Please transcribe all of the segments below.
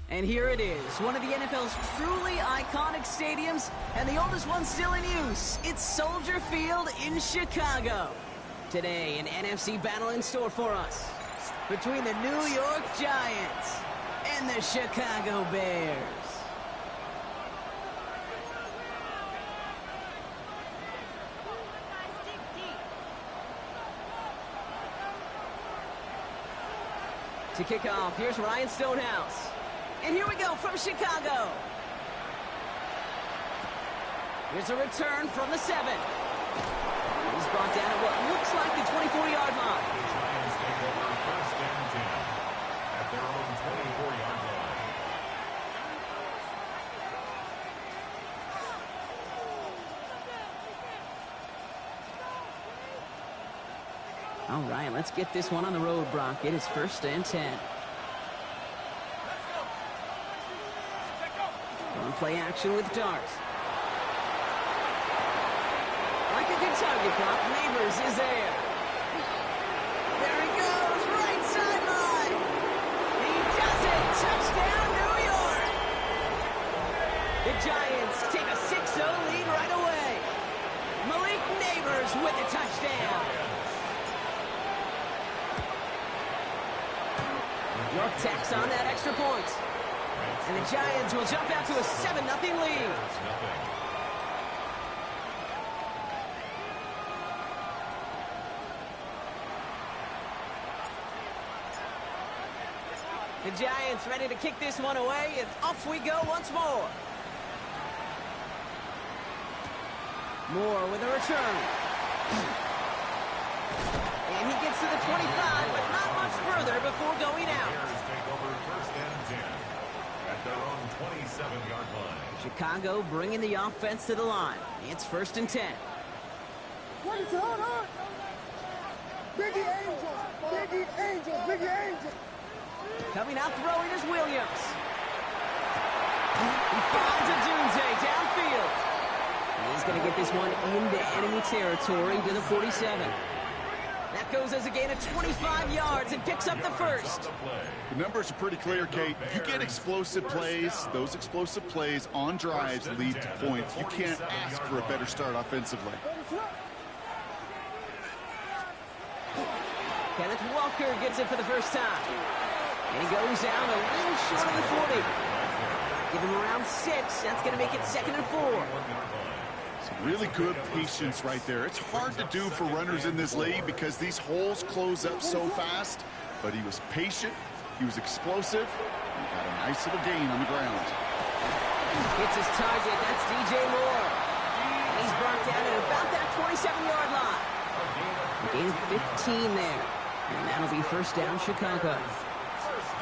And here it is, one of the NFL's truly iconic stadiums, and the oldest one still in use. It's Soldier Field in Chicago. Today, an NFC battle in store for us between the New York Giants and the Chicago Bears. To kick off, here's Ryan Stonehouse. And here we go from Chicago. Here's a return from the 7. He's brought down at what looks like the 24-yard line. The Giants take over first and 10 at their own 24-yard line. All right, let's get this one on the road, Brock. It is first and 10. Play action with Dart. Like a good target, Brock. Neighbors is there. There he goes, right sideline. He does it. Touchdown, New York. The Giants take a 6-0 lead right away. Malik Neighbors with the touchdown. York tacks on that extra point. And the Giants will jump out to a 7-0 lead. The Giants ready to kick this one away, and off we go once more. Moore with a return. And he gets to the 25, but not much further before going out. Bears take over first and 10 at their own 27-yard line. Chicago bringing the offense to the line. It's first and 10. What is going on? Biggie Angels! Biggie Angels! Biggie Angels! Coming out throwing is Williams. He finds a Dunze downfield. He's going to get this one into enemy territory to the 47. That goes as a gain of 25 yards and picks up the first. The numbers are pretty clear, Kate. You get explosive plays. Those explosive plays on drives lead to points. You can't ask for a better start offensively. Kenneth Walker gets it for the first time. And he goes down a little short of the 40. Give him around 6. That's going to make it 2nd and 4. Some really good patience right there. It's hard to do for runners in this league because these holes close up so fast. But he was patient, He was explosive. He got a nice little gain on the ground. Hits his target. That's DJ Moore. And he's brought down at about that 27-yard line. A gain of 15 there. And that'll be first down, Chicago.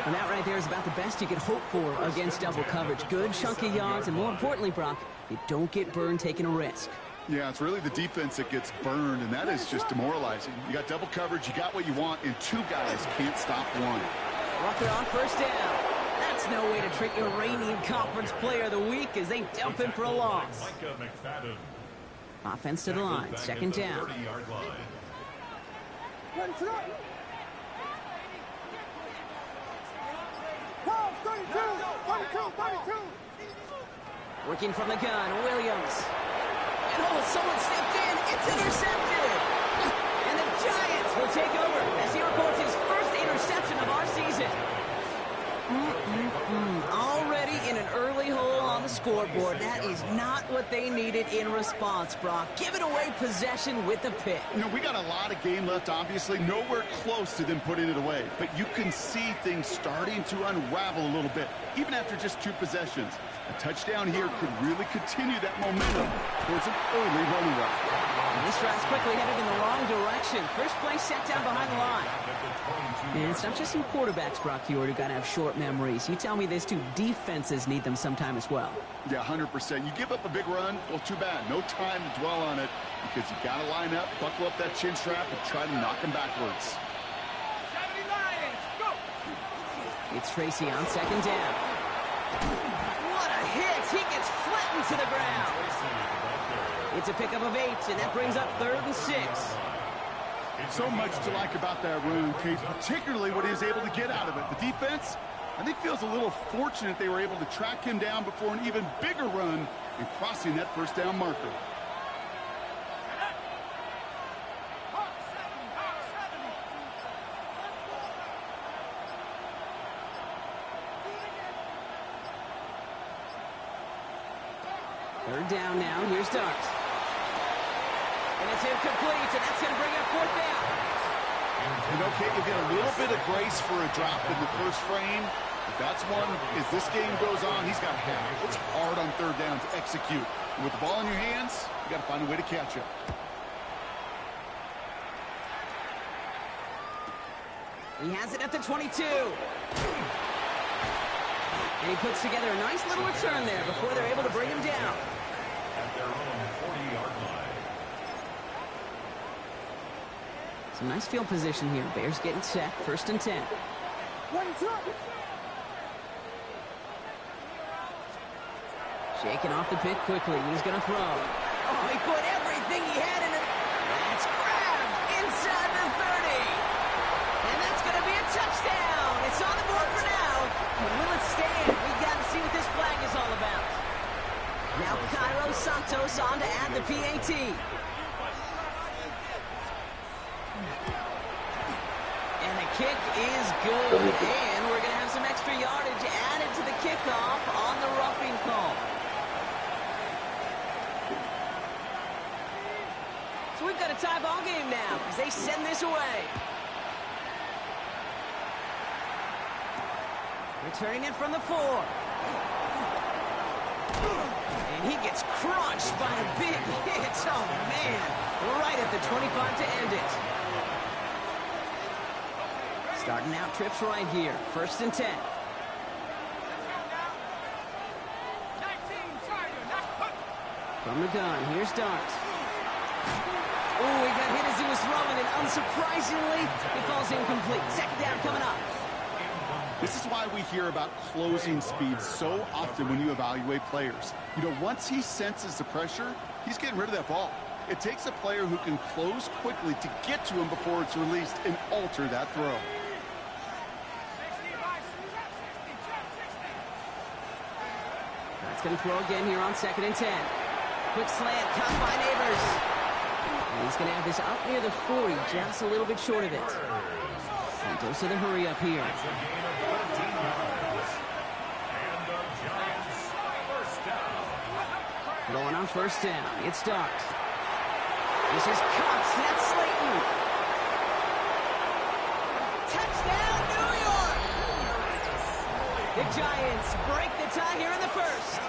And that right there is about the best you could hope for against double coverage. Good chunky yards, and more importantly, Brock, you don't get burned taking a risk. Yeah, it's really the defense that gets burned, and that is just demoralizing. You got double coverage, you got what you want, and two guys can't stop one. Rucker on first down. That's no way to treat your reigning conference player of the week as they dump him for a loss. Offense to the line, second down. Working from the gun, Williams. And someone stepped in. It's intercepted. And the Giants will take over as he records his first interception of our season. Already in an early hole on the scoreboard. That is not what they needed in response, Brock. Giving away possession with the pick. You know, we got a lot of game left, obviously. Nowhere close to them putting it away. But you can see things starting to unravel a little bit, even after just 2 possessions. A touchdown here could really continue that momentum towards an early running run. This drive's quickly headed in the wrong direction. First play set down behind the line. And it's not just some quarterbacks, Brock Huard, who got to have short memories. You tell me this too, defenses need them sometime as well. Yeah, 100%. You give up a big run, well, too bad. No time to dwell on it because you got to line up, buckle up that chin strap, and try to knock them backwards. It's Tracy on second down. What a hit! He gets flattened to the ground. It's a pickup of 8, and that brings up 3rd and 6. So much to like about that run, Kate, particularly what he was able to get out of it. The defense, I think, feels a little fortunate they were able to track him down before an even bigger run and crossing that first down marker. Third down now. Here's Dart. And it's incomplete, and that's going to bring up 4th down. And okay, you get a little bit of grace for a drop in the first frame. But that's one, as this game goes on, he's got to have it. It's hard on 3rd down to execute. And with the ball in your hands, you got to find a way to catch it. He has it at the 22. And he puts together a nice little return there before they're able to bring him down. At their own 40-yard line. Some nice field position here. Bears getting set. 1st and 10. Shaking off the pick quickly. He's going to throw. Oh, he put everything he had in it. That's grabbed inside the 30. And that's going to be a touchdown. It's on the board for now. But will it stand? We've got to see what this flag is all about. Now Cairo Santos on to add the PAT. And the kick is good. And we're going to have some extra yardage added to the kickoff on the roughing call. So we've got a tie ball game now as they send this away. Returning it from the 4. And he gets crunched by a big hit. Oh, man. Right at the 25 to end it. Starting out trips right here. 1st and 10. From the gun, here's Dart. Oh, he got hit as he was throwing, and unsurprisingly, it falls incomplete. 2nd down coming up. This is why we hear about closing speed so often when you evaluate players. You know, once he senses the pressure, he's getting rid of that ball. It takes a player who can close quickly to get to him before it's released and alter that throw. That's going to throw again here on 2nd and 10. Quick slant, caught by Neighbors. And he's going to have this out near the 40, just a little bit short of it. And goes to the hurry up here. Going on 1st down. It's Dart. This is Cox. That's Slayton. Touchdown, New York! The Giants break the tie here in the first.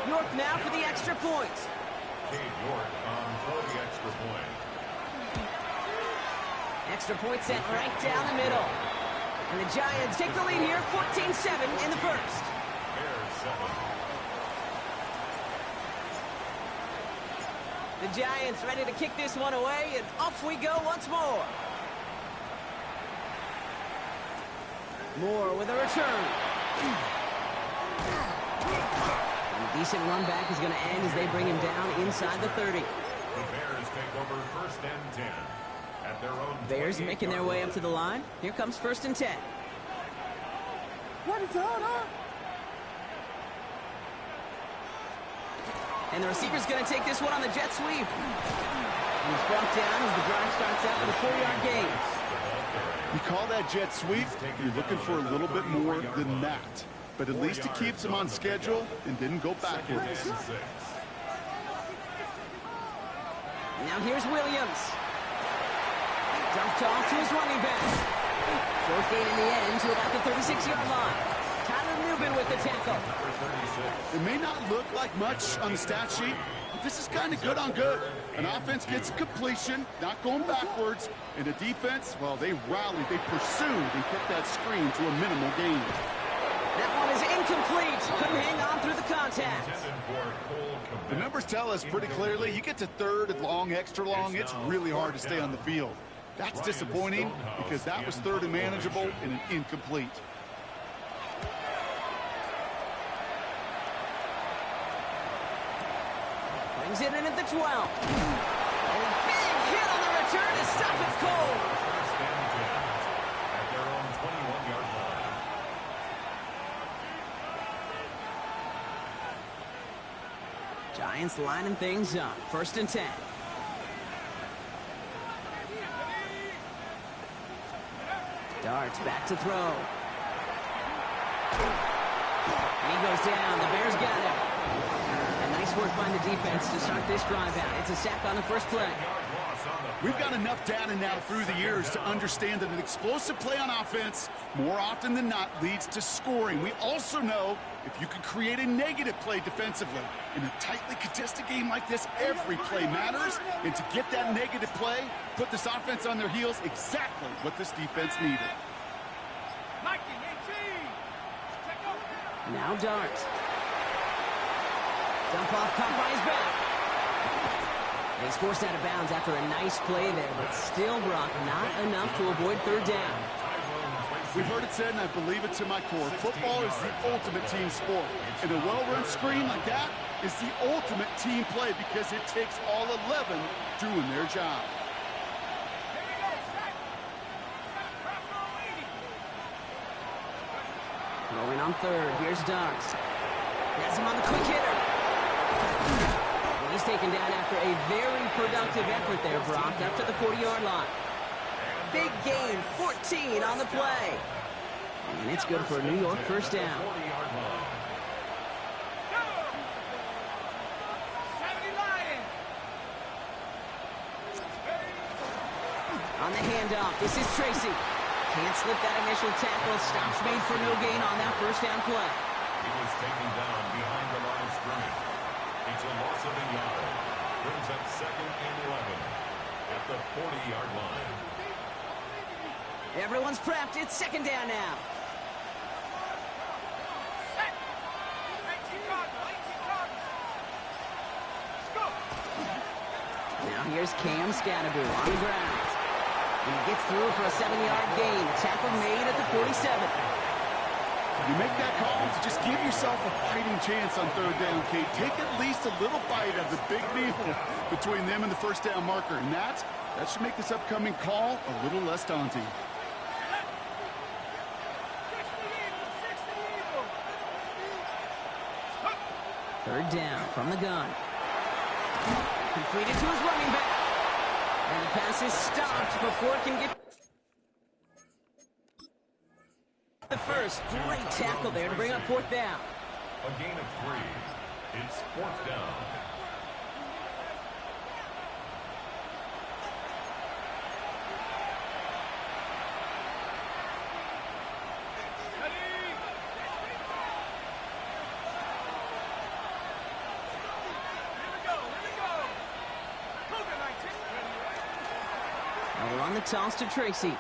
York now for the extra point. Cade York on for the extra point. Extra point set right down the middle. And the Giants take the lead here, 14-7 in the first. Bears 7. The Giants ready to kick this one away, and off we go once more. Moore with a return. And a decent run back is going to end as they bring him down inside the 30. The Bears take over first and 10 at their own. Bears making their way up to the line. Here comes first and 10. What is going on? And the receiver's going to take this one on the jet sweep. And he's brought down as the drive starts out with a 4-yard gain. You call that jet sweep, you're looking for a little bit more than that. But at least it keeps him on schedule and didn't go backwards. Now here's Williams. Dumped off to his running back. Short gain in the end to about the 36-yard line. Tyler Newbin with the tackle. It may not look like much on the stat sheet, but this is kind of good on good. An offense gets completion, not going backwards, and a defense, well, they rallied, they pursued, and kept that screen to a minimal gain. That one is incomplete. Couldn't hang on through the contact. The numbers tell us pretty clearly, you get to third and long, extra long, it's really hard to stay on the field. That's disappointing because that was third and manageable and an incomplete. Brings it in at the 12. And a big hit on the return to stop it cold. First and 10 at their own 21-yard line. Giants lining things up. First and 10. Darts back to throw. And he goes down. The Bears got him. And nice work by the defense to start this drive out. It's a sack on the first play. We've got enough data now through the years to understand that an explosive play on offense, more often than not, leads to scoring. We also know if you can create a negative play defensively. In a tightly contested game like this, every play matters. And to get that negative play, put this offense on their heels, exactly what this defense needed. Now Dart. Dump off, caught by his back. And he's forced out of bounds after a nice play there, but still, Brock, not enough to avoid third down. We've heard it said, and I believe it to my core, football is the ultimate team sport. And a well-run screen like that is the ultimate team play because it takes all 11 doing their job. Rolling on third. Here's Dart. Has him on the quick hitter. And he's taken down after a very productive effort there, Brock, up to the 40-yard line. Big gain, 14 on the play. And it's good for a New York first down. On the handoff, this is Tracy. Can't slip that initial tackle. Stops made for no gain on that first down play. He was taken down behind the line of scrimmage. It's a loss of a yard. Brings up second and 11 at the 40-yard line. Everyone's prepped. It's second down now. Now here's Cam Scadaboo on the ground. And he gets through for a 7-yard gain. Tackle made at the 47. You make that call to just give yourself a fighting chance on third down, Kate. Take at least a little bite of the big meal between them and the first down marker. And that should make this upcoming call a little less daunting. Third down from the gun. Completed to his running back. And the pass is stopped before it can get the first. Great tackle there to bring up fourth down. A gain of 3. It's fourth down. toss to Tracy. And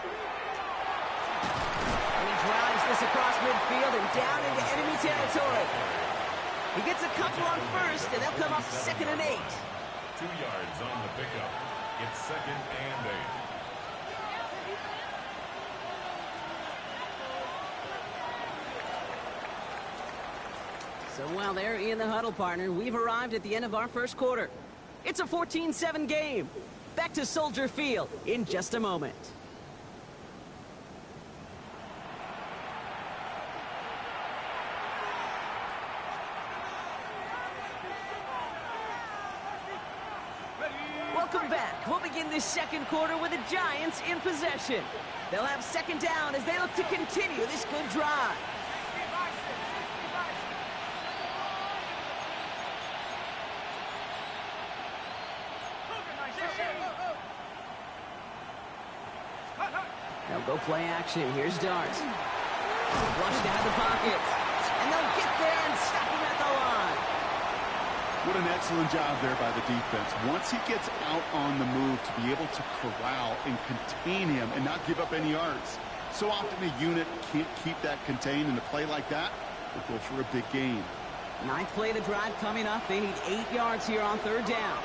he drives this across midfield and down into enemy territory. He gets a couple on first, and they'll come up 2nd and 8. 2 yards on the pickup. It's 2nd and 8. So while they're in the huddle, partner, we've arrived at the end of our first quarter. It's a 14-7 game. Back to Soldier Field in just a moment. Welcome back. We'll begin this second quarter with the Giants in possession. They'll have 2nd down as they look to continue this good drive. They'll go play action. Here's Dart. Flushed out of the pocket. And they'll get there and stop him at the line. What an excellent job there by the defense. Once he gets out on the move, to be able to corral and contain him and not give up any yards. So often a unit can't keep that contained, and a play like that will go for a big gain. 9th play of the drive coming up. They need 8 yards here on 3rd down.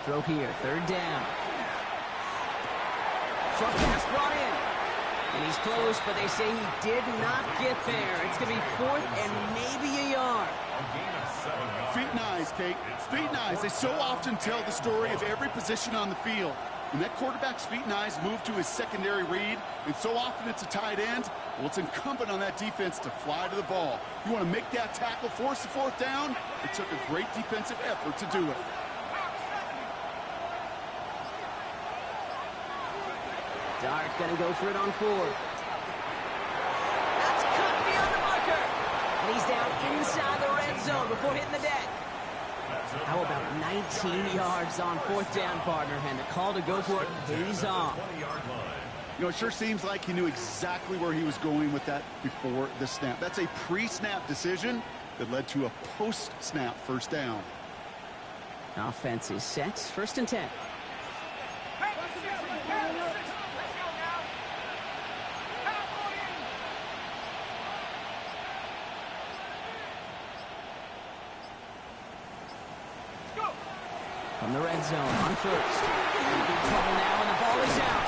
Throw here, 3rd down. Short pass brought in. And he's close, but they say he did not get there. It's going to be 4th and maybe a yard. Feet and eyes, Kate. Feet and eyes. They so often tell the story of every position on the field. When that quarterback's feet and eyes move to his secondary read, and so often it's a tight end, well, it's incumbent on that defense to fly to the ball. You want to make that tackle, force the 4th down? It took a great defensive effort to do it. Dart gonna go for it on 4. That's cut beyond the marker. And he's down inside the red zone before hitting the deck. How about 19 yards on 4th down, partner? And the call to go for it pays off. You know, it sure seems like he knew exactly where he was going with that before the snap. That's a pre-snap decision that led to a post-snap 1st down. Offense is set. 1st and 10. From the red zone on 1st. Big trouble now, and the ball is out.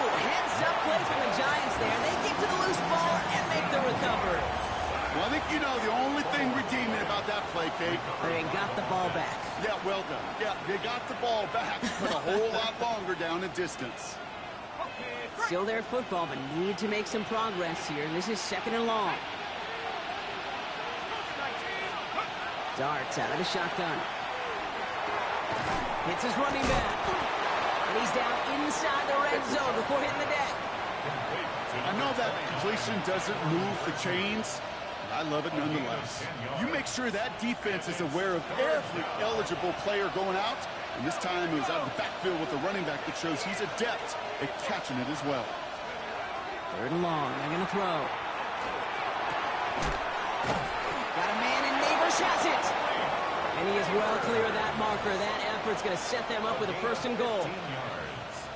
Oh, heads-up play from the Giants there. They get to the loose ball and make the recovery. Well, I think you know the only thing redeeming about that play, Kate. They got the ball back. Yeah, well done. Yeah, they got the ball back, but a whole lot longer down in distance. Still their football, but need to make some progress here. And this is 2nd and long. Darts out of the shotgun. Hits his running back. And he's down inside the red zone before hitting the deck. I know that completion doesn't move the chains, but I love it nonetheless. You make sure that defense is aware of every eligible player going out, and this time it was out of the backfield with a running back that shows he's adept at catching it as well. 3rd and long. They're going to throw. Got a man, and Neighbors has it. And he is well clear of that marker. That effort's going to set them up with a 1st and goal.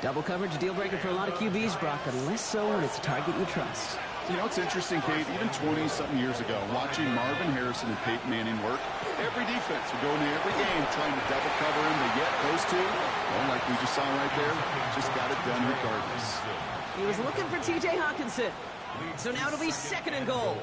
Double coverage, deal breaker for a lot of QBs, Brock, but less so when it's a target you trust. You know, it's interesting, Kate, even 20-something years ago, watching Marvin Harrison and Peyton Manning work, every defense would go into every game trying to double cover him, but yet those two, well, like we just saw right there, just got it done regardless. He was looking for T.J. Hawkinson. So now it'll be 2nd and goal.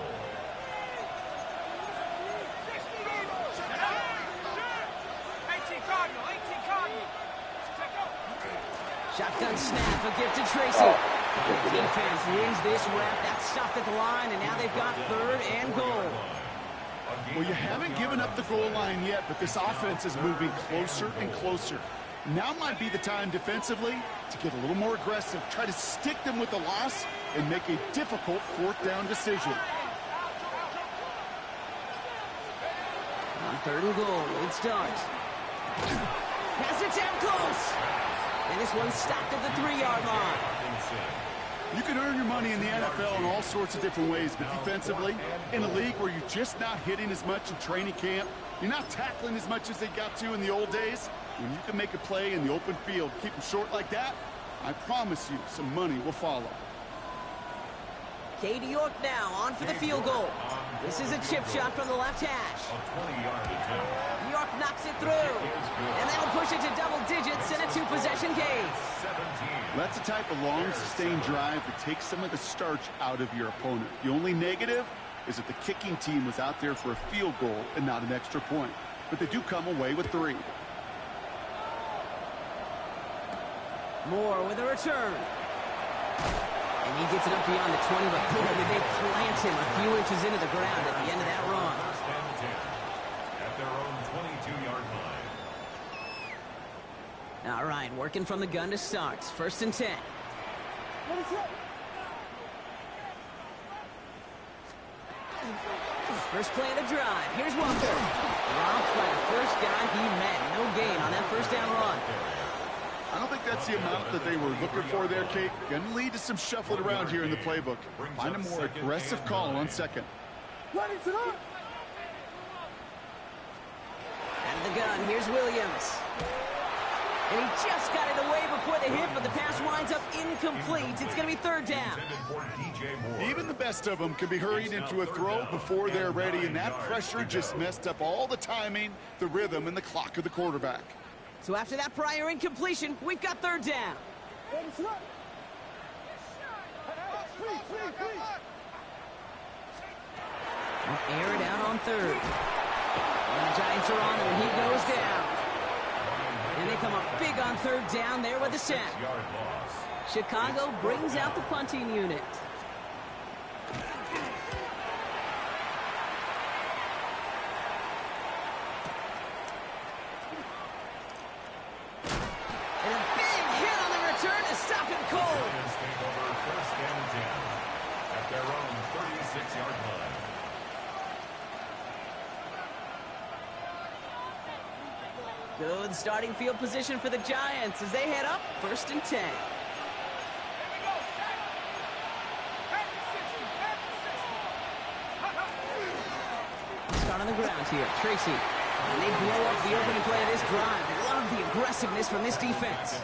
Shotgun snap, a gift to Tracy. The defense wins this rep. That's stopped at the line, and now they've got 3rd and goal. Well, you haven't given up the goal line yet, but this offense is moving closer and closer. Now might be the time defensively to get a little more aggressive, try to stick them with the loss, and make a difficult 4th down decision. On 3rd and goal, lead start. Pass it down close. And this one's stopped at the 3-yard line. You can earn your money in the NFL in all sorts of different ways, but defensively, in a league where you're just not hitting as much in training camp, you're not tackling as much as they got to in the old days, when you can make a play in the open field, keep them short like that, I promise you some money will follow. Katie York now on for the field goal. This is a chip shot from the left hash. York knocks it through, and that'll push it to double digits in a two-possession game. That's the type of long, sustained drive that takes some of the starch out of your opponent. The only negative is that the kicking team was out there for a field goal and not an extra point. But they do come away with 3. Moore with a return. And he gets it up beyond the 20, but boy, did they plant him a few inches into the ground at the end of that run. At their own 22-yard line. All right, working from the gun to start. 1st and 10. First play of the drive. Here's Walker. Dropped by the first guy he met. No gain on that first down run. I don't think that's the amount that they were looking for there, Kate. Going to lead to some shuffling around here in the playbook. Find a more aggressive call on 2nd. Out of the gun, here's Williams. And he just got it away before the hit, but the pass winds up incomplete. It's going to be 3rd down. Even the best of them can be hurried into a throw before they're ready, and that pressure just messed up all the timing, the rhythm, and the clock of the quarterback. So after that prior incompletion, we've got 3rd down. They'll air it out on 3rd. And the Giants are on him, and he goes down. And they come up big on 3rd down there with the sack. Chicago brings out the punting unit. Good starting field position for the Giants as they head up 1st and 10. Start on the ground here. Tracy. And they blow up the opening play of this drive. Love the aggressiveness from this defense.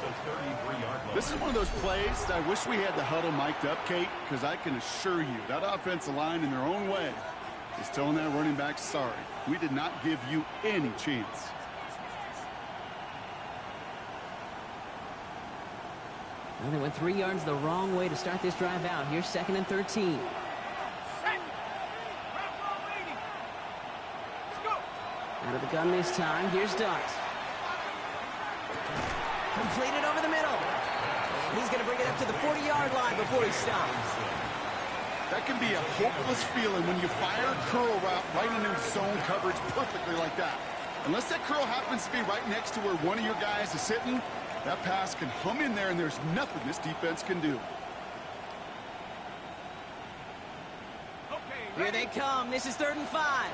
This is one of those plays that I wish we had the huddle mic'd up, Kate, because I can assure you that offensive line in their own way is telling that running back, sorry, we did not give you any chance. Well, they went 3 yards the wrong way to start this drive out. Here's 2nd and 13. Out of the gun this time. Here's Dart. Completed over the middle. And he's going to bring it up to the 40-yard line before he stops. That can be a hopeless feeling when you fire a curl route right into zone coverage perfectly like that. Unless that curl happens to be right next to where one of your guys is sitting, that pass can hum in there, and there's nothing this defense can do. Here they come. This is 3rd and 5.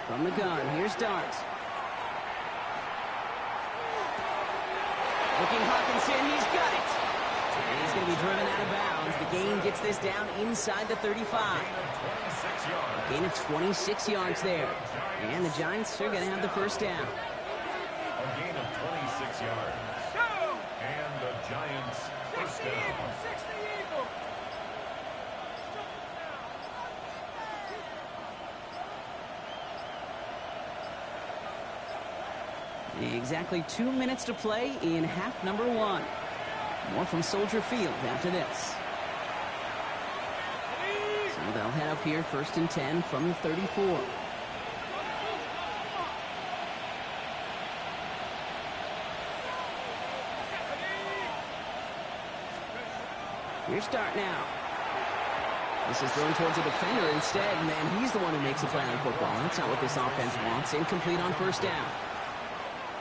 From the gun, here's Dart. Looking Hawkinson, he's got it. And he's going to be driven out of bounds. The gain gets this down inside the 35. A gain of 26 yards there. And the Giants are going to have the first down. A gain of 26 yards. And the Giants first down. Exactly 2 minutes to play in half number 1. More from Soldier Field after this. So they'll head up here 1st and 10 from the 34. Here's Dart now. This is thrown towards a defender instead, and then he's the one who makes a play on football. That's not what this offense wants. Incomplete on 1st down.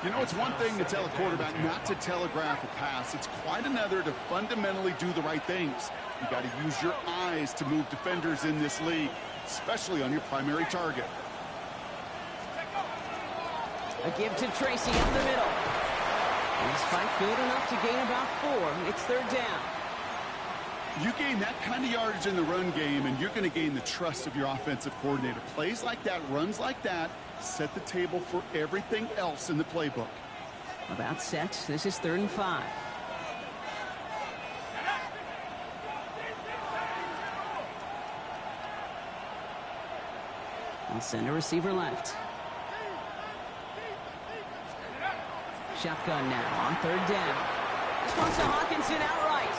You know, it's one thing to tell a quarterback not to telegraph a pass. It's quite another to fundamentally do the right things. You got to use your eyes to move defenders in this league, especially on your primary target. A give to Tracy up the middle. And he's fight good enough to gain about 4. It's third down. You gain that kind of yardage in the run game, and you're going to gain the trust of your offensive coordinator. Plays like that, runs like that, set the table for everything else in the playbook. About set. This is 3rd and 5. And send a receiver left. Shotgun now on 3rd down. This one's to Hawkinson outright.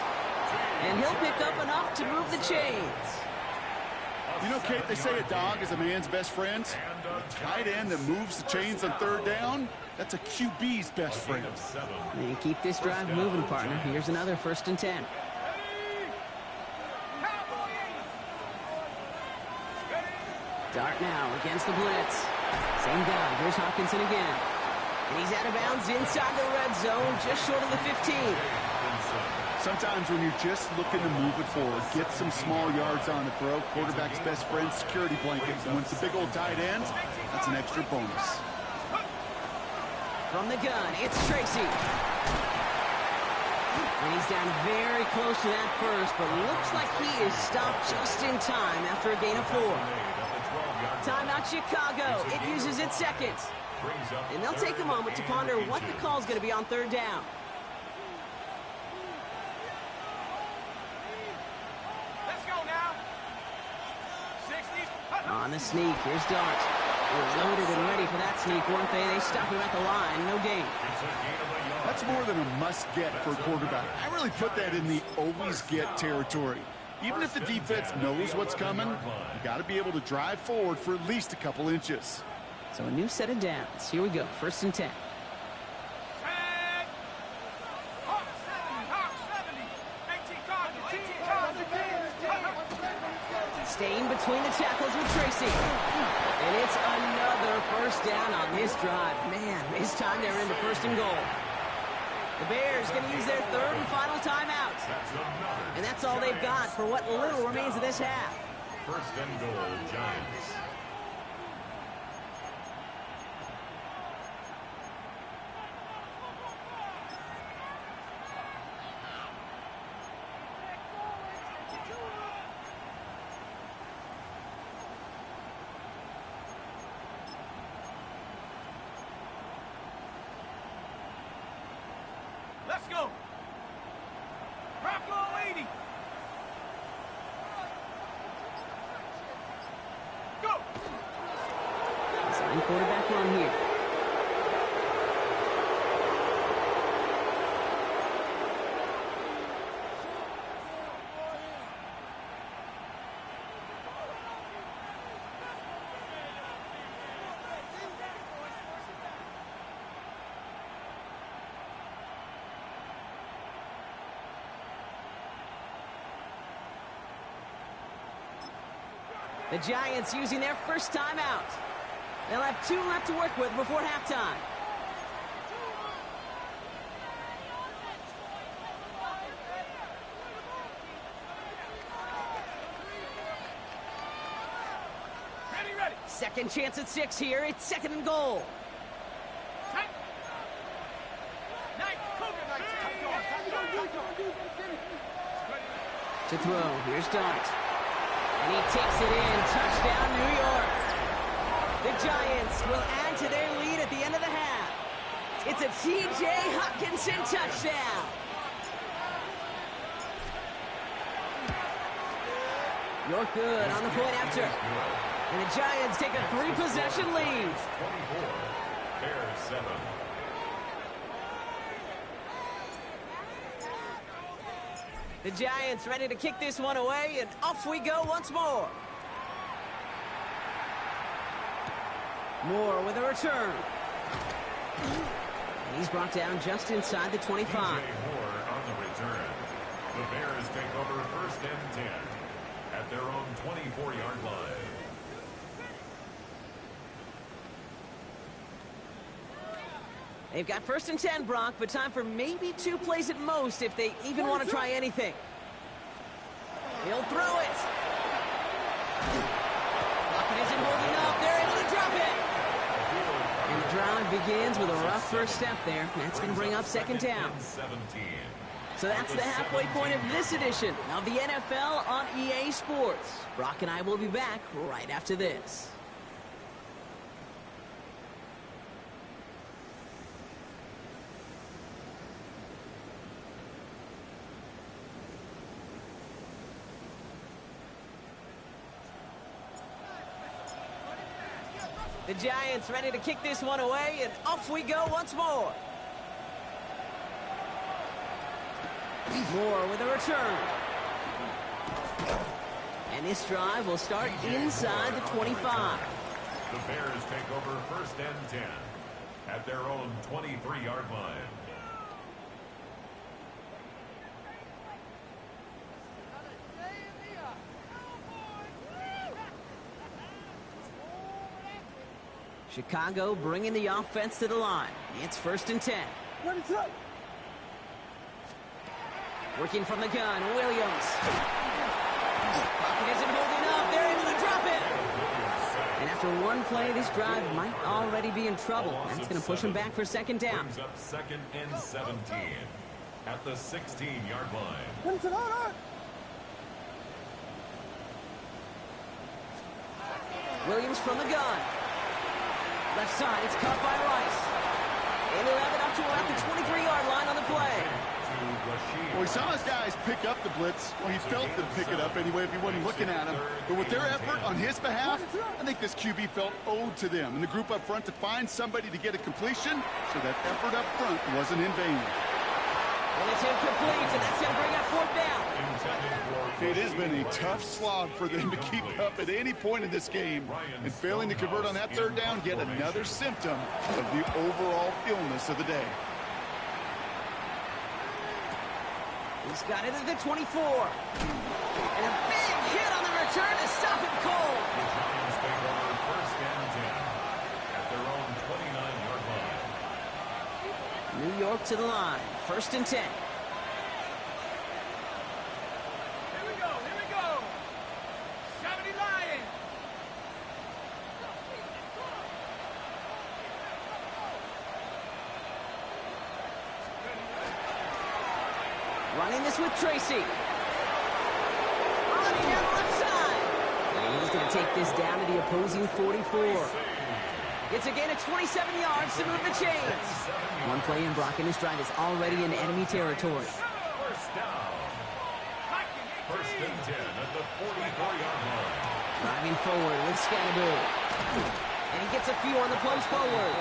And he'll pick up enough to move the chains. You know, Kate, they say a dog is a man's best friend. A tight end that moves the chains on 3rd down, that's a QB's best friend. And keep this drive moving, partner. Here's another 1st and 10. Dart now against the blitz. Same guy. Here's Hawkinson again. And he's out of bounds inside the red zone, just short of the 15. Sometimes when you're just looking to move it forward, get some small yards on the throw, quarterback's best friend, security blanket. And when it's a big old tight end, that's an extra bonus. From the gun, it's Tracy. And he's down very close to that first, but looks like he is stopped just in time after a gain of 4. Timeout Chicago. It uses its second. And they'll take a moment to ponder what the call is going to be on 3rd down. Let's go now. 60. On the sneak, here's Dart. They're loaded and ready for that sneak, weren't they? They stop him at the line, no gain. That's more than a must-get for a quarterback. I really put that in the always-get territory. Even if the defense knows what's coming, you got to be able to drive forward for at least a couple inches. So a new set of downs. Here we go, 1st and 10. Staying between the tackles with Tracy. And it's another 1st down on this drive. Man, this time they're into 1st and goal. The Bears going to use their 3rd and final timeout. And that's all they've got for what little remains of this half. 1st and goal, Giants. Let's go. Rocco lady. Go. Sign quarterback run here. The Giants using their 1st timeout. They'll have 2 left to work with before halftime. Ready. Second chance at 6 here. It's 2nd and goal. To throw. Here's Dart. And he takes it in. Touchdown, New York. The Giants will add to their lead at the end of the half. It's a T.J. Hawkinson touchdown. You're good on the point after. And the Giants take a 3-possession lead. 24, Bears 7. The Giants ready to kick this one away, and off we go once more. Moore with a return. And he's brought down just inside the 25. Moore on the return. The Bears take over 1st and 10 at their own 24-yard line. They've got 1st and 10, Brock, but time for maybe 2 plays at most if they even want to try anything. He'll throw it. Lockett isn't holding up. They're able to drop it. And the drive begins with a rough first step there. That's going to bring up second down. 17. So that's the halfway point of this edition of the NFL on EA Sports. Brock and I will be back right after this. The Giants ready to kick this one away, and off we go once more. Moore with a return. And this drive will start inside the 25. The Bears take over first and 10 at their own 23-yard line. Chicago bringing the offense to the line. It's first and 10. Working from the gun, Williams. Pocket isn't holding up. They're able to drop it. And after one play, this drive might already be in trouble. That's going to push him back for second down. Brings up second and 17 at the 16-yard line. Williams from the gun. Left side, it's caught by Rice. And they'll have it up to about the 23-yard line on the play. Well, he saw his guys pick up the blitz. Well, he felt them pick it up anyway if he wasn't looking at him. But with their effort on his behalf, I think this QB felt owed to them and the group up front to find somebody to get a completion, so that effort up front wasn't in vain. And it's incomplete, and that's going to bring up fourth down. It has been a tough slog for them to keep up at any point in this game. And failing to convert on that third down, yet another symptom of the overall illness of the day. He's got it at the 24. And a big hit on the return to stop him cold. The Giants take over first and 10 at their own 29-yard line. New York to the line. First and 10. Here we go. 70 Lions. Running this with Tracy. Running down the left side. And he's going to take this down to the opposing 44. It's a gain of 27 yards to move the chains. One play in Brock and his drive is already in enemy territory. First down. First and 10 at the 44-yard line. Driving forward with Scatterbill. And he gets a few on the plunge forward.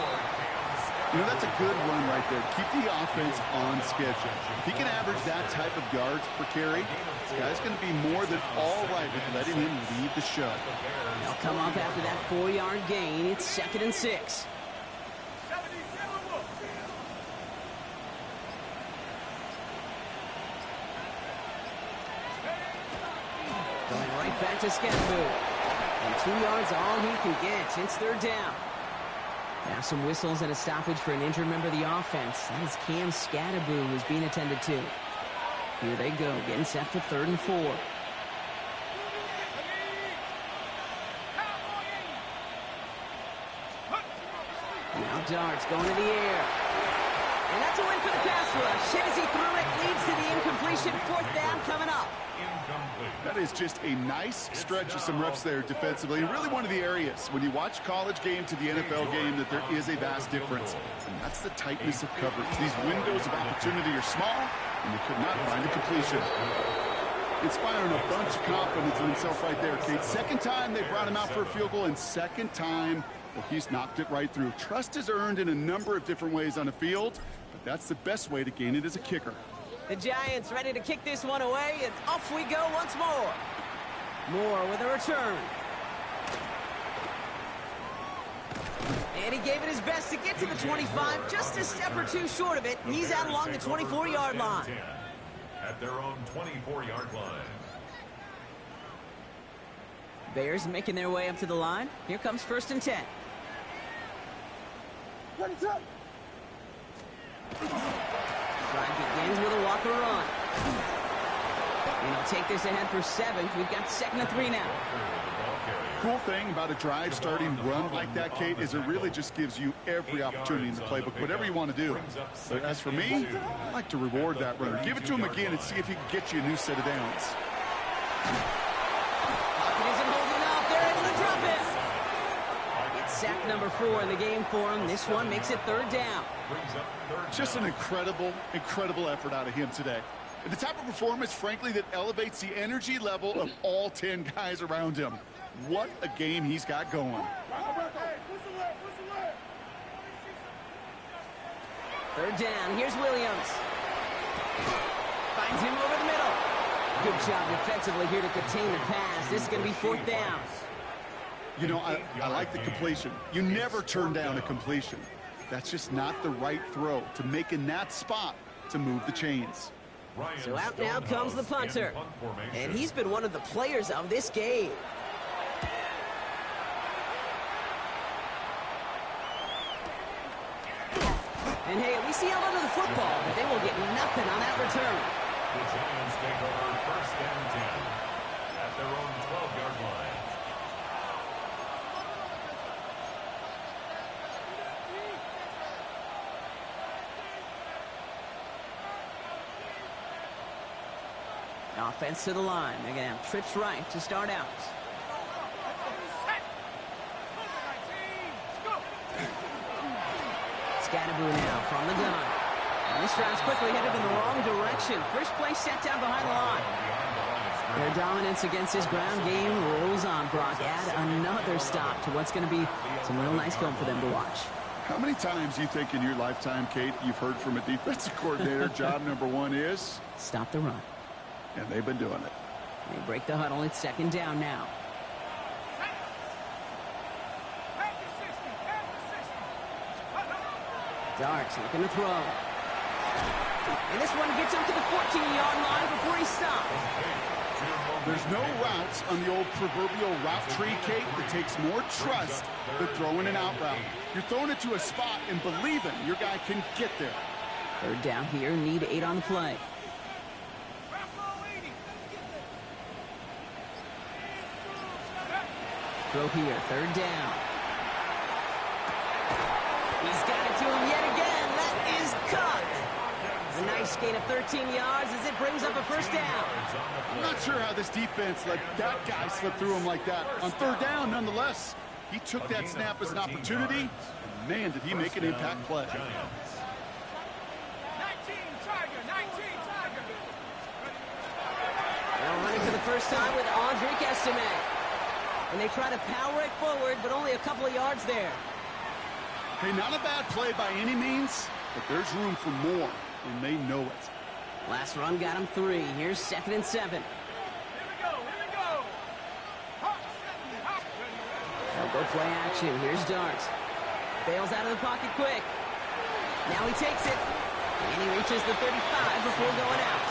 You know, that's a good run right there. Keep the offense on schedule. If he can average that type of yards per carry, this guy's going to be more than all right with letting him lead the show. They'll come up after that 4-yard gain. It's second and 6. Going right back to Scatterbill. And 2 yards all he can get. It's third down. Now some whistles and a stoppage for an injured member of the offense. That is Cam Scatterbill who's being attended to. Here they go, getting set for third and 4. Now Darts going to the air. And that's a win for the pass rush. Shazy threw it, leads to the incompletion. Fourth down coming up. That is just a nice stretch of some reps there defensively. And really one of the areas, when you watch college game to the NFL game, that there is a vast difference. And that's the tightness of coverage. These windows of opportunity are small, and they could not find a completion. Inspiring a bunch of confidence in himself right there, Kate. Second time they brought him out for a field goal, and second time, well, he's knocked it right through. Trust is earned in a number of different ways on the field, but that's the best way to gain it as a kicker. The Giants ready to kick this one away, and off we go once more. Moore with a return. And he gave it his best to get to the 25, just a step or two short of it. He's out along the 24-yard line. At their own 24-yard line. Bears making their way up to the line. Here comes first and 10. Drive begins with a Walker run. And he'll take this ahead for 7. We've got second and 3 now. cool thing about a drive starting run like that, Kate, is it really just gives you every opportunity in the playbook, whatever you want to do. But as for me, I like to reward that runner. Give it to him again and see if he can get you a new set of downs. Pocket isn't holding up. They're able to drop it. It's sack number 4 in the game for him. This one makes it 3rd down. Just an incredible effort out of him today. And the type of performance, frankly, that elevates the energy level of all 10 guys around him. What a game he's got going. 3rd down. Here's Williams. Finds him over the middle. Good job defensively here to contain the pass. This is going to be 4th down. You know, I like the completion. You never turn down a completion. That's just not the right throw to make in that spot to move the chains. So out now comes the punter. And he's been one of the players of this game. And hey, at least he held onto the football, but they will get nothing on that return. The Giants take over 1st and 10 at their own 12-yard line. Offense to the line. They're going to have trips right to start out. Scatterboo now from the gun. And this drive's quickly headed in the wrong direction. First play set down behind the line. Their dominance against his ground game rolls on, Brock. Add another stop to what's going to be some real nice film for them to watch. How many times do you think in your lifetime, Kate, you've heard from a defensive coordinator, job number 1 is? Stop the run. And they've been doing it. They break the huddle. It's 2nd down now. Darks looking to throw. And this one gets him to the 14-yard line before he stops. There's no routes on the old proverbial route tree, Kate, that takes more trust than throwing an out route. You're throwing it to a spot and believing your guy can get there. 3rd down here. Need 8 on the play. Throw here, 3rd down. He's got it to him yet again. That is cut. A nice gain of 13 yards as it brings up a 1st down. I'm not sure how this defense let that guy slip through him like that. On 3rd down, nonetheless, he took that snap as an opportunity. And man, did he make an impact play. Now running for the first time with Andrique Estime. And they try to power it forward, but only a couple of yards there. Hey, not a bad play by any means, but there's room for more, and they know it. Last run got him 3. Here's 2nd and 7. They'll go play action. Here's Darts. Bails out of the pocket quick. Now he takes it. And he reaches the 35 before going out.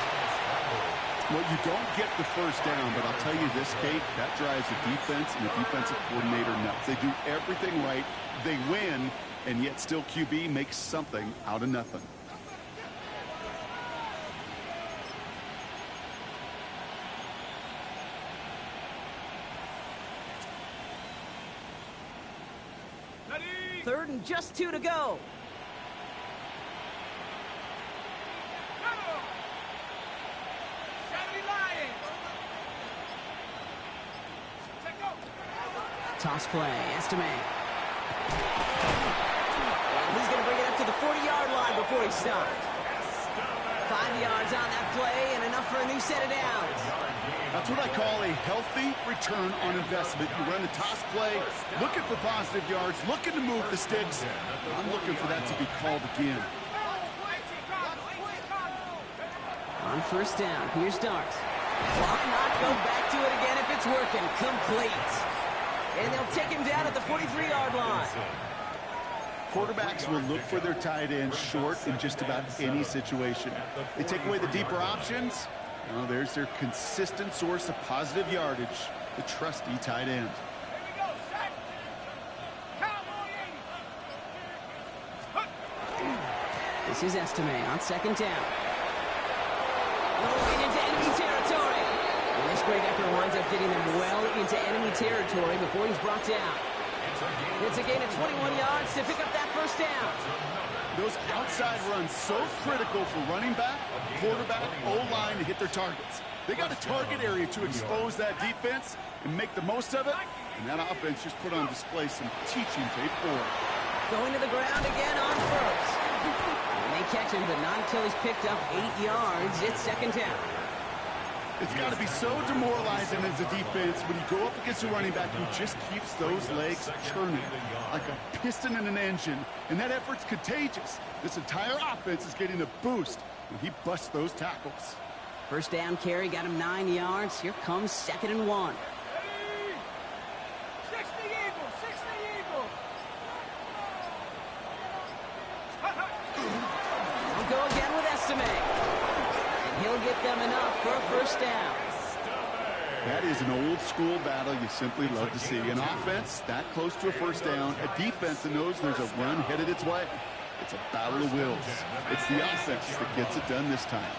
Well, you don't get the 1st down, but I'll tell you this, Kate, that drives the defense and the defensive coordinator nuts. They do everything right. They win, and yet still QB makes something out of nothing. Ready? 3rd and just 2 to go. Toss play, Estime. And he's going to bring it up to the 40-yard line before he stops. 5 yards on that play and enough for a new set of downs. That's what I call a healthy return on investment. You run the toss play, looking for positive yards, looking to move the sticks. I'm looking for that to be called again. On 1st down, here's Darts. Why not go back to it again if it's working? Complete. And they'll take him down at the 43-yard line. Quarterbacks will look for their tight ends short in just about any situation. They take away the deeper options. Well, there's their consistent source of positive yardage, the trusty tight end. This is Estime on 2nd down. Rolling into enemy territory. And this This great effort winds up getting them well into enemy territory before he's brought down. It's a gain of 21 yards to pick up that first down. Those outside runs so critical for running back, quarterback, O-line to hit their targets. They got a target area to expose that defense and make the most of it, and that offense just put on display some teaching tape for it. Going to the ground again on first. And they catch him, but not until he's picked up 8 yards. It's second down. It's got to be so demoralizing as a defense when you go up against a running back who just keeps those legs churning like a piston in an engine, and that effort's contagious. This entire offense is getting a boost when he busts those tackles. First down carry got him 9 yards. Here comes 2nd and 1. 60 Eagles, 60 Eagles. He'll go again with Estimate. And he'll get them enough for a first down. That is an old-school battle you simply love to see. An offense that close to a first down, a defense that knows there's a run headed its way. It's a battle of wills. It's the offense that gets it done this time.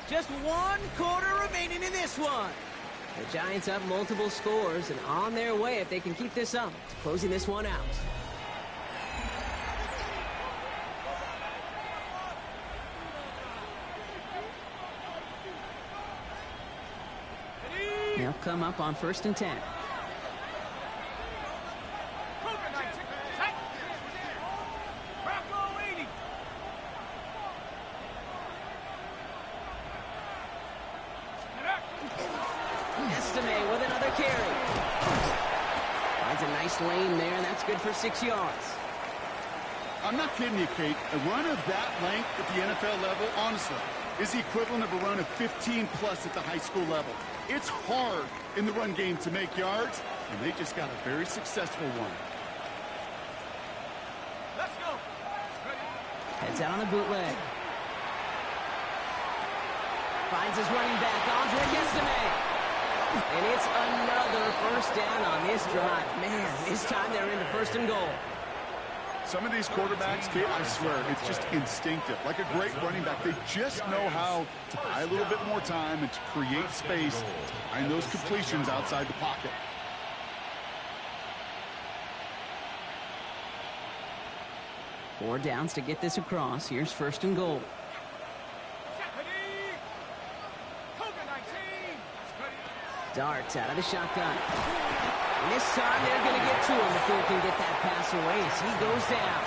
Just 1 quarter remaining in this one. The Giants up multiple scores and on their way if they can keep this up to closing this one out. They'll come up on 1st and 10. Estimate with another carry. Finds a nice lane there, and that's good for 6 yards. I'm not kidding you, Kate. A run of that length at the NFL level, honestly, is the equivalent of a run of 15-plus at the high school level. It's hard in the run game to make yards, and they just got a very successful one. Let's go. Heads out on the bootleg. Finds his running back, Andre Estimate. And it's another first down on this drive. Man, this time they're into 1st and goal. Some of these quarterbacks, Kate, I swear, it's just instinctive. Like a great running back, they just know how to buy a little bit more time and to create space to find those completions outside the pocket. Four downs to get this across. Here's 1st and goal. Darts out of the shotgun. And this time they're going to get to him before he can get that pass away as he goes down.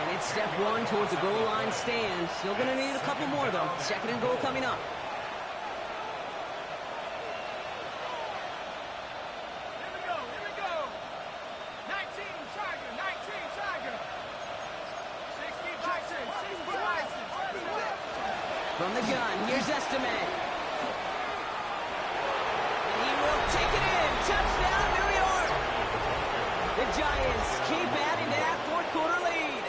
And it's step 1 towards the goal line stand. Still going to need a couple more, though. 2nd and goal coming up. Here we go. 19 Tiger. 60 Bison. From the gun, here's Estimate. And he will take it in. Touchdown, New York. The Giants keep adding to that 4th quarter lead.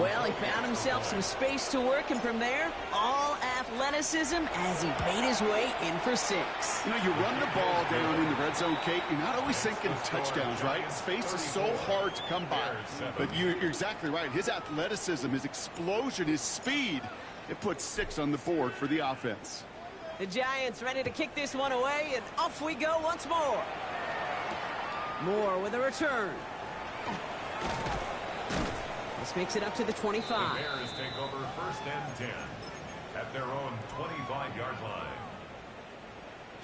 Well, he found himself some space to work, and from there, all athleticism as he made his way in for 6. You know, you run the ball down in the red zone, Kate, you're not always thinking touchdowns, right? Space is so hard to come by. But you're exactly right. His athleticism, his explosion, his speed, it puts 6 on the board for the offense. The Giants ready to kick this one away, and off we go once more. Moore with a return. This makes it up to the 25. The Bears take over 1st and 10 at their own 25-yard line.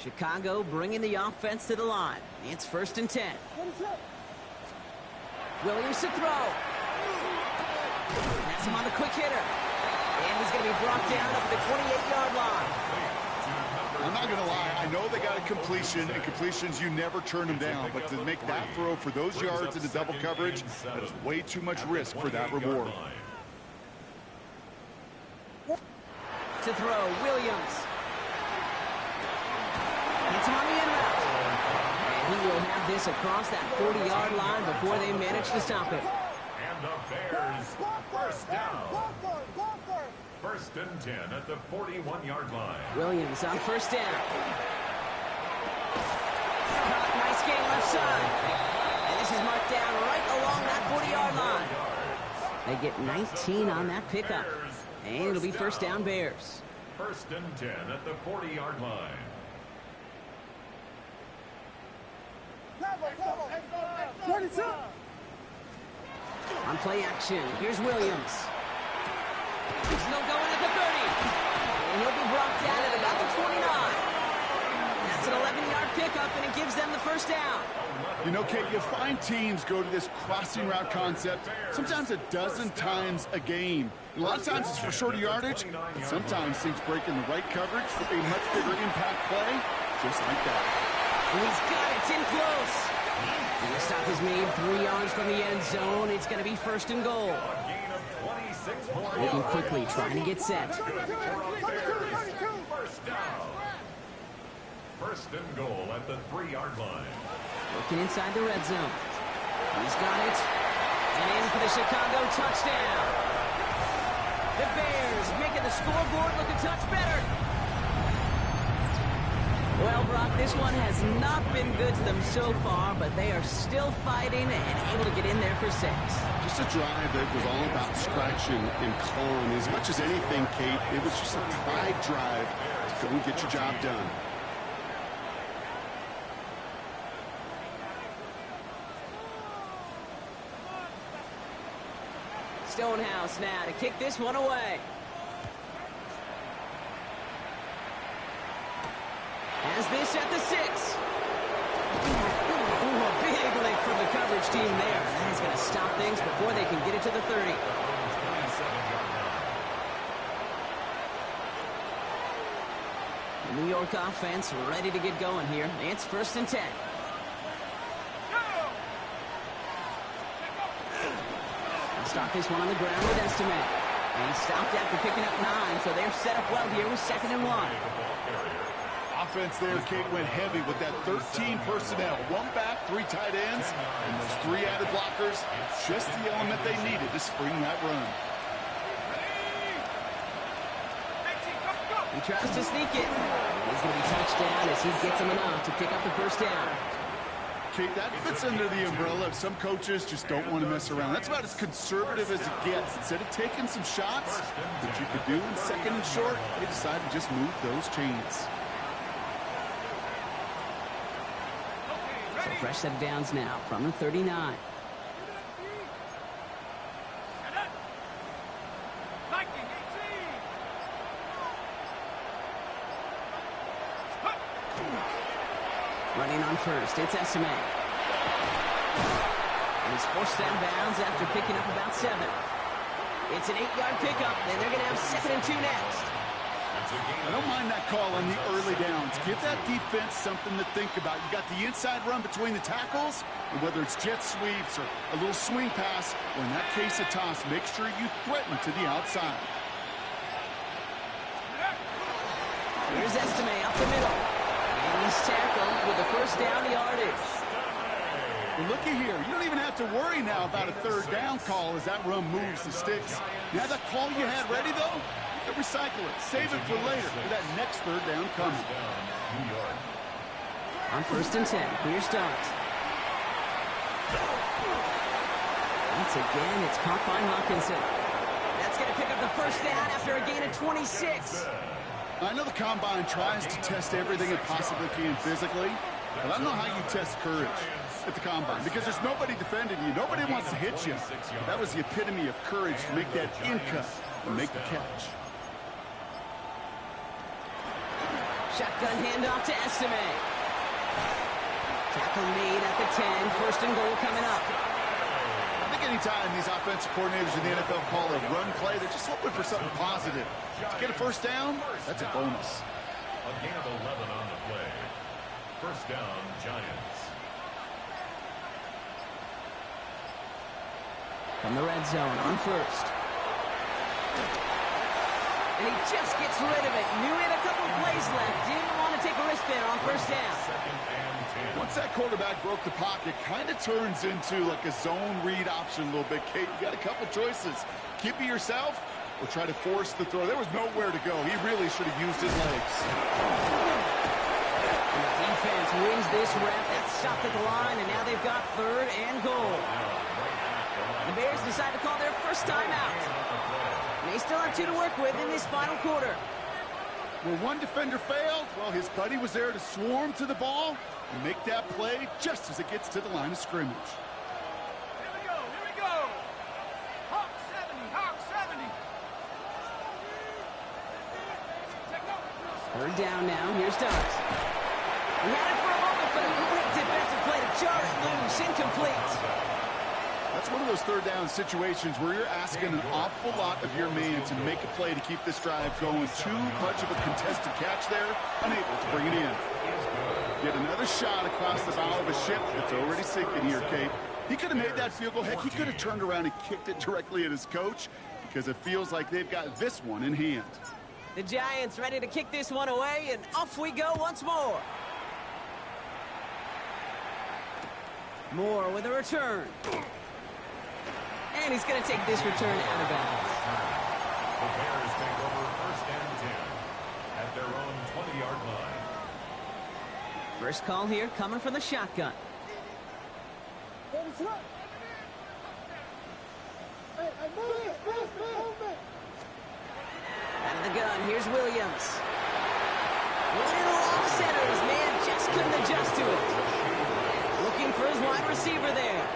Chicago bringing the offense to the line. It's 1st and 10. Williams to throw. That's him on the quick hitter. And he's going to be brought down up at the 28-yard line. I'm not going to lie. I know they got a completion, and completions, you never turn them down. But to make that throw for those yards into double coverage, that is way too much risk for that reward. To throw, Williams. It's him on the in route. And he will have this across that 40-yard line before they manage to stop him. And the Bears, first down. 1st and 10 at the 41-yard line. Williams on 1st down. Nice game left side. And this is marked down right along that 40-yard line. They get 19 on that pickup. And it'll be first down Bears. First and 10 at the 40-yard line. What is up? On play action, here's Williams. He's no going at the 30. And he'll be brought down at about the 29. That's an 11-yard pickup, and it gives them the first down. You know, Kate, you find teams go to this crossing route concept sometimes a dozen times a game. A lot of times it's for shorter yardage, but sometimes things break in the right coverage for a much bigger impact play, just like that. And he's got it. It's in close. And the stop is made 3 yards from the end zone. It's going to be first and goal. Moving quickly, trying to get set. First and goal at the 3-yard line. Looking inside the red zone. He's got it. And in for the Chicago touchdown. The Bears making the scoreboard look a touch better. Well, Brock, this one has not been good to them so far, but they are still fighting and able to get in there for 6. Just a drive that was all about scratching and clawing. As much as anything, Kate, it was just a pride drive to go and get your job done. Stonehouse now to kick this one away. Has this at the 6. Ooh, a big lick from the coverage team there. That is going to stop things before they can get it to the 30. The New York offense ready to get going here. It's first and 10. Start this one on the ground with Estimate. And he stopped after picking up 9, so they're set up well here with 2nd and 1. Offense there, Kate, went heavy with that 13 personnel. 1 back, 3 tight ends, and those 3 added blockers. Just the element they needed to spring that run. He tries to sneak it. He's going to be touched down as he gets him enough to pick up the first down. Kate, that fits under the umbrella of some coaches just don't want to mess around. That's about as conservative as it gets. Instead of taking some shots, which you could do in 2nd and short, they decide to just move those chains. So fresh set of downs now from the 39. Running on first, it's Estimate. And he's forced down bounds after picking up about 7. It's an 8-yard pickup, then they're going to have 2nd and 2 next. I don't mind that call on the early downs. Give that defense something to think about. You got the inside run between the tackles, and whether it's jet sweeps or a little swing pass, or in that case a toss, make sure you threaten to the outside. Here's Estimate up the middle. And he's tackled with the first down yardage. Well, looky here. You don't even have to worry now about a 3rd down call as that run moves the sticks. You have that call you had ready, though? You can recycle it. Save it for later for that next 3rd down coming. On first and 10, clear start. Once again, it's caught by Hawkinson. That's going to pick up the first down after a gain of 26. I know the Combine tries to test everything it possibly can physically, but I don't know how you test courage at the Combine because there's nobody defending you. Nobody wants to hit you. That was the epitome of courage to make that in-cut and make the catch. Shotgun handoff to Estimate. Tackle made at the 10. First and goal coming up. I think anytime these offensive coordinators in the NFL call a run play, they're just hoping for something positive. To get a first down, that's a bonus. A gain of 11 on the play. First down, Giants. From the red zone on first. And he just gets rid of it. Knew he had a couple plays left. Didn't want to take a risk there on first down. Once that quarterback broke the pocket, kind of turns into like a zone read option a little bit. Kate, you got a couple choices. Keep it yourself or try to force the throw. There was nowhere to go. He really should have used his legs. And the defense wins this rep. That's stopped at the line, and now they've got 3rd and goal. The Bears decide to call their first timeout. They still have 2 to work with in this final quarter. Where one defender failed, well, his buddy was there to swarm to the ball and make that play just as it gets to the line of scrimmage. Here we go, here we go. Hawk 70, Hawk 70. Third down now. Here's Douglas. He had it for a moment, but a great defensive play to jar it loose. Incomplete. That's one of those third down situations where you're asking an awful lot of your man to make a play to keep this drive going. Too much of a contested catch there, unable to bring it in. Yet another shot across the bow of a ship that's already sinking here, Kate. He could have made that field goal. Heck, he could have turned around and kicked it directly at his coach because it feels like they've got this one in hand. The Giants ready to kick this one away, and off we go once more. Moore with a return. And he's going to take this return out of bounds. The Bears take over 1st and 10 at their own 20-yard line. First call here coming from the shotgun. Out of the gun, here's Williams. Little off center, his man just couldn't adjust to it. Looking for his wide receiver there.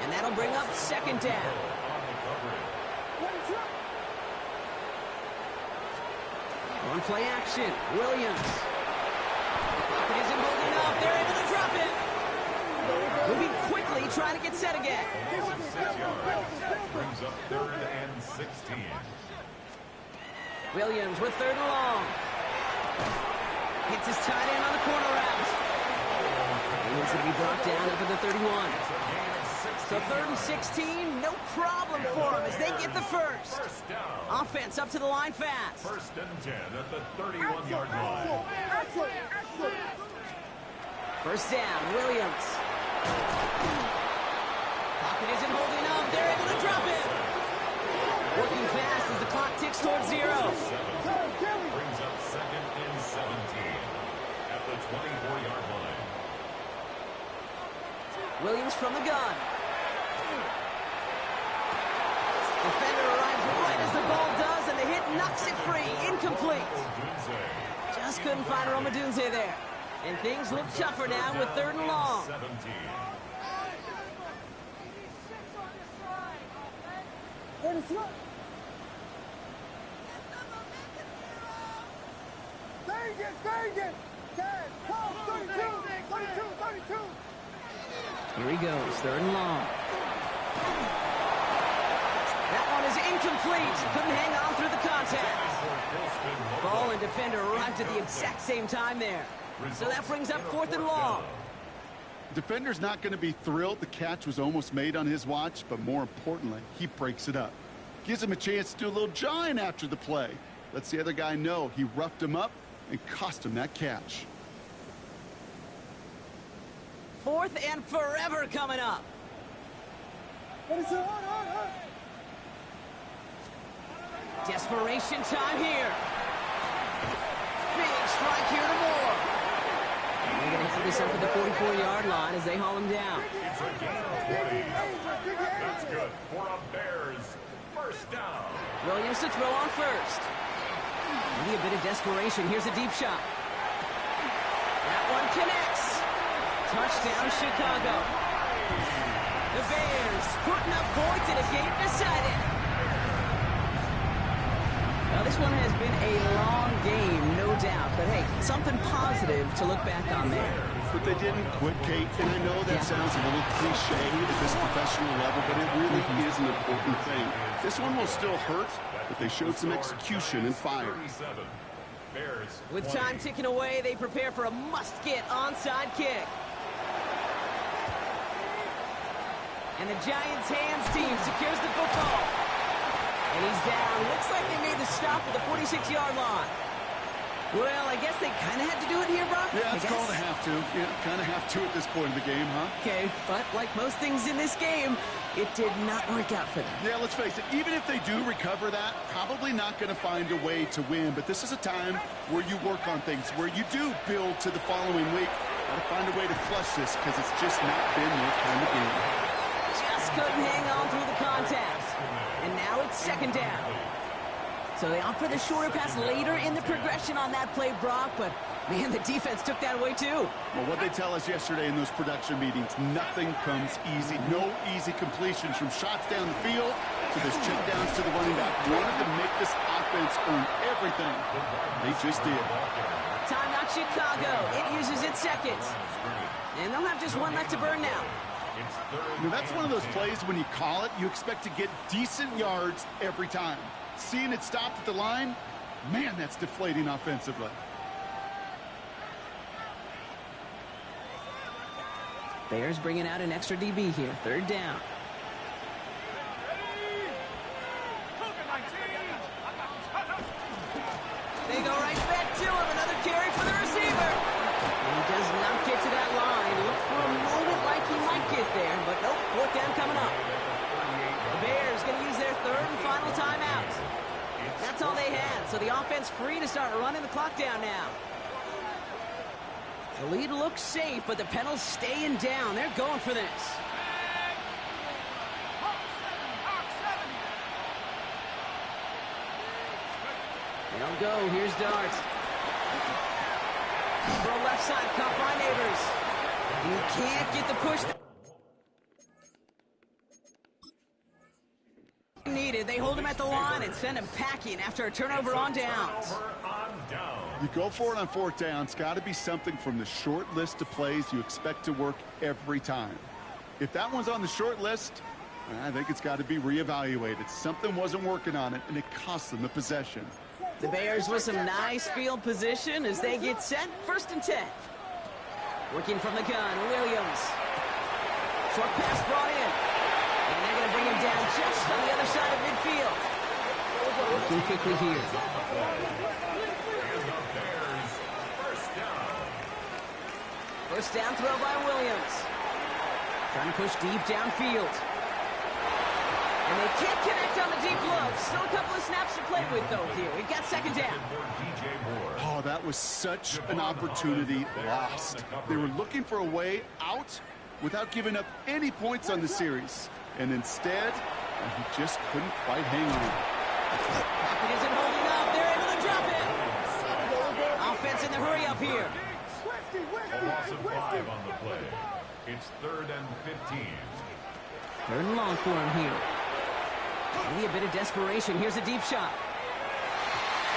And that'll bring up 2nd down. On play action, Williams. Pocket isn't holding up. They're able to drop it. Moving quickly, trying to get set again. 6 yards. Brings up 3rd and 16. Williams with 3rd and long. Hits his tight end on the corner route. He needs to be brought down up at the 31. So 3rd and 16, no problem for them as they get the first. Offense up to the line fast. 1st and 10 at the 31-yard line. First down, Williams. Pocket isn't holding up. They're able to drop it. Working fast as the clock ticks towards 0. Brings up 2nd and 17 at the 24-yard line. Williams from the gun. Defender arrives right as the ball does, and the hit knocks it free. Incomplete. Just couldn't find Romadunze there. And things look tougher now with 3rd and long. 17. Here he goes, 3rd and long. That one is incomplete. Couldn't hang on through the contact. Ball and defender arrived at the exact same time there. So that brings up 4th and long. Defender's not going to be thrilled the catch was almost made on his watch, but more importantly, he breaks it up. Gives him a chance to do a little jawing after the play. Lets the other guy know he roughed him up and cost him that catch. 4th and forever coming up. Desperation time here. Big strike here to Moore. They're going to have this up at the 44-yard line as they haul him down. It's a gain of 20. That's good for a Bears first down. Williams to throw on first. Maybe a bit of desperation. Here's a deep shot. That one connects. Touchdown, Chicago. The Bears putting up points in a game decided. Well, this one has been a long game, no doubt. But, hey, something positive to look back on there. But they didn't quit, Kate. And I know that sounds a little cliche at this professional level, but it really is an important thing. This one will still hurt, but they showed some execution and fire. With time ticking away, they prepare for a must-get onside kick. And the Giants' hands team secures the football. And he's down. Looks like they made the stop at the 46-yard line. Well, I guess they kind of had to do it here, Brock. Yeah, it's called a have to. Yeah, kind of have to at this point in the game, huh? Okay, but like most things in this game, it did not work out for them. Yeah, let's face it. Even if they do recover that, probably not going to find a way to win. But this is a time where you work on things, where you do build to the following week. Got to find a way to flush this because it's just not been their kind of game. Just just couldn't hang on through the contact. And now it's second down. So they opt for the shorter pass later in the progression on that play, Brock, but man, the defense took that away too. Well, what they tell us yesterday in those production meetings, nothing comes easy. No easy completions from shots down the field to those checkdowns to the running back. Wanted to make this offense earn everything. They just did. Timeout Chicago. It uses its seconds. And they'll have just one left to burn now. Now, that's one of those plays when you call it, you expect to get decent yards every time. Seeing it stopped at the line, man, that's deflating offensively. Bears bringing out an extra DB here. Third down. They go right back to him. Another carry for the receiver. And he does not get to that line. Looked for a moment like he might get there, but nope, fourth down coming up. The Bears going to use their third and final timeout. That's all they had, so the offense free to start running the clock down now. The lead looks safe, but the penalty's staying down. They're going for this. They'll go. Here's Dart. Throw left side, caught by Neighbors. And he can't get the push needed. They hold him at the line and send him packing after a turnover on downs. You go for it on fourth down. It's got to be something from the short list of plays you expect to work every time. If that one's on the short list, I think it's got to be reevaluated. Something wasn't working on it, and it cost them the possession. The Bears with some nice field position as they get set. First and 10. Working from the gun, Williams. Short pass brought in. And they're going to bring him down just on the other side of midfield. Working quickly here. First down throw by Williams. Trying to push deep downfield. And they can't connect on the deep look. Still a couple of snaps to play with, though, here. We've got second down. Oh, that was such an opportunity lost. They were looking for a way out without giving up any points on the series. And instead, he just couldn't quite hang on. Pocket isn't holding up. They're able to drop it. Offense in the hurry up here. A loss of 5 on the play. It's 3rd and 15. Third and long for him here. Maybe a bit of desperation. Here's a deep shot.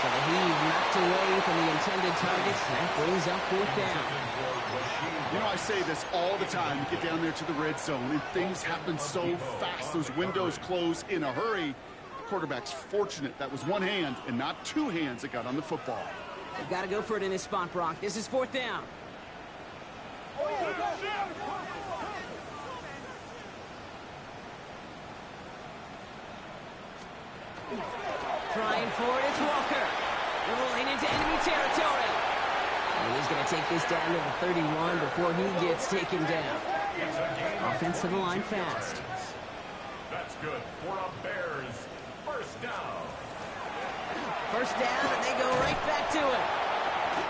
So the heave knocked away from the intended target. That brings up fourth down. You know, I say this all the time. You get down there to the red zone, and things happen so fast. Those windows close in a hurry. The quarterback's fortunate that was one hand and not two hands that got on the football. They've got to go for it in this spot, Brock. This is fourth down. Trying for it, it's Walker. Rolling into enemy territory. And he's going to take this down to the 31 before he gets taken down. Offense to the line fast. That's good for a Bears first down. First down, and they go right back to it.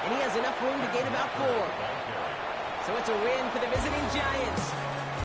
And he has enough room to gain about 4. So it's a win for the visiting Giants.